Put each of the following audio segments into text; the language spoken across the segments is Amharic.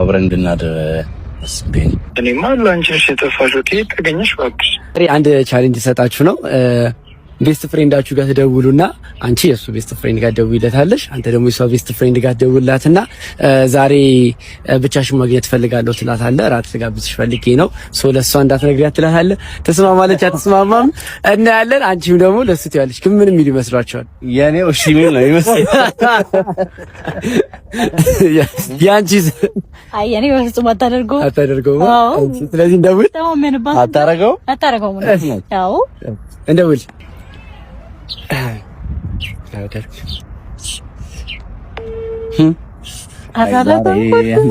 አብረን እንድናድር አስቤኝ። እኔማ ላንቺሽ የተፋሽው ከየት ተገኘሽ? እባክሽ አንድ ቻሌንጅ ሰጣችሁ ነው። ቤስት ፍሬንዳችሁ ጋር ትደውሉና አንቺ የሱ ቤስት ፍሬንድ ጋር ትደውይለታለሽ፣ አንተ ደግሞ የሷ ቤስት ፍሬንድ ጋር ትደውልላትና ዛሬ ብቻሽን ማግኘት ፈልጋለሁ ትላታለህ። እራት ልጋብዝሽ ፈልጌ ነው ለሷ እንዳትነግሪያት ትላታለህ። ተስማማለች አትስማማም እናያለን። አንቺም ደግሞ ለሱ ትያለሽ። ግን ምን የሚል ይመስላችኋል? የኔው እሺ ምን ነው ይመስል ያንቺስ? አይ የኔ በፍጹም አታደርገው። ስለዚህ እንደውል አታረገው ያው እንደውል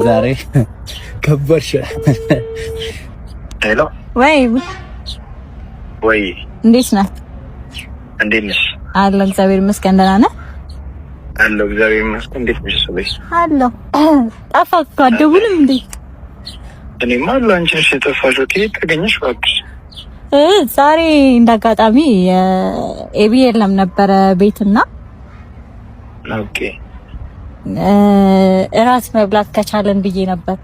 ዛሬ ከበርሽ። ሄሎ ወይ እንዴት ነህ? እንዴት ነሽ? አለሁ እግዚአብሔር ይመስገን። ደህና ነህ? አለሁ እግዚአብሔር ይመስገን። እንዴት ነሽ? ሰበሽ አለሁ። ጠፋህ እኮ አትደውልም እንዴ? እኔማ ላንቺሽ የተፋሽው ከየት ተገኘሽ? እባክሽ ዛሬ እንዳጋጣሚ ኤቢ የለም ነበረ ቤትና ኦኬ እራት መብላት ከቻለን ብዬ ነበር።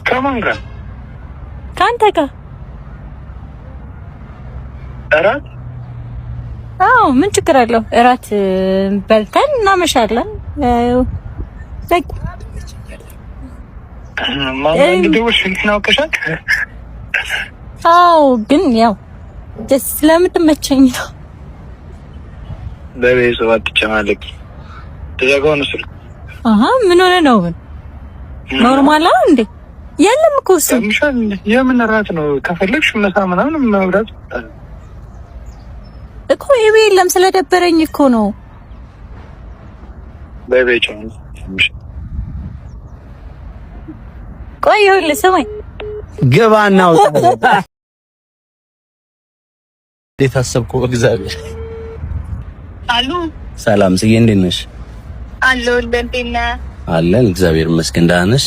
ከማን ጋር? ከአንተ ጋር። እራት? አዎ ምን ችግር አለው? እራት በልተን እናመሻለን። ማን እንደውሽ ነው ከሻክ? አዎ ግን ያው ደስ ስለምትመቸኝ ነው። በቤተሰብ አትጨማለቂ። ተዘጋው ነው ስልክ። ምን ሆነ ነው? ኖርማል ነው እንዴ? የለም እኮ እሱ የምን እራት ነው? ከፈለግሽ ምሳ ምናምን መብራት እኮ ኤቢ የለም ስለደበረኝ እኮ ነው። በቤቸው ቆይ ይኸውልህ ስማኝ፣ ግባና አውጣ። እንዴት አሰብኩ? እግዚአብሔር አሉ። ሰላም ጽጌ፣ እንዴት ነሽ? አለሁ። እንዴት ነህ? አለን እግዚአብሔር ይመስገን። ደህና ነሽ?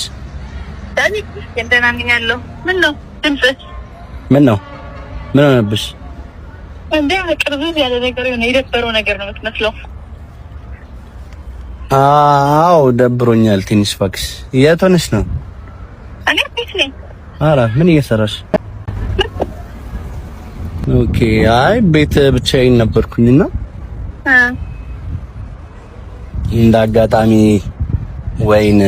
ደህና ነኝ አለሁ። ምን ነው ድምፅህ? ምን ሆነብሽ? እንዴ ቅርብ ያለ ነገር ነው፣ የደበረው ነገር ነው የምትመስለው። አዎ ደብሮኛል ትንሽ። እባክሽ የት ሆነሽ ነው? እኔ ቤት ነኝ። ኧረ ምን እየሰራሽ? ኦኬ። አይ ቤት ብቻዬን ነበርኩኝና እንደ አጋጣሚ ወይን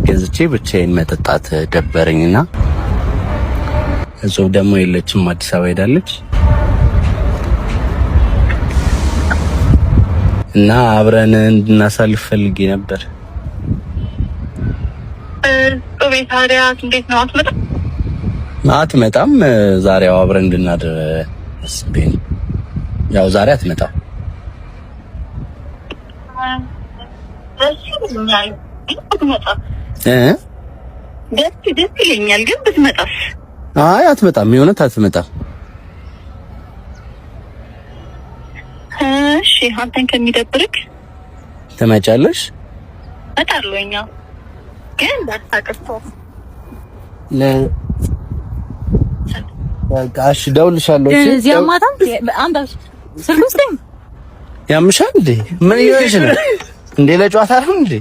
ገዝቼ ብቻዬን መጠጣት ደበረኝና እዛው ደግሞ የለችም፣ አዲስ አበባ ሄዳለች እና አብረን እንድናሳልፍ ፈልጌ ነበር። ቤት ታዲያ እንዴት ነው? አትመጣም? ዛሬው አብረን እንድናድር አስቤኝ። ያው ዛሬ አትመጣም። ደስ ይለኛል ግን ብትመጣስ? አይ አትመጣም፣ የእውነት አትመጣም። እሺ አንተን ከሚደብርክ ትመጫለሽ? እመጣለሁኝ ግን እንዳታቀርቶ በቃ እሺ፣ እደውልልሻለሁ። እዚህ አማታም አንተ ስልኩ ውስጥ ያምሻል እንዴ? ምን ይሆንሽ ነው እንዴ? ለጨዋታ ነው እንዴ?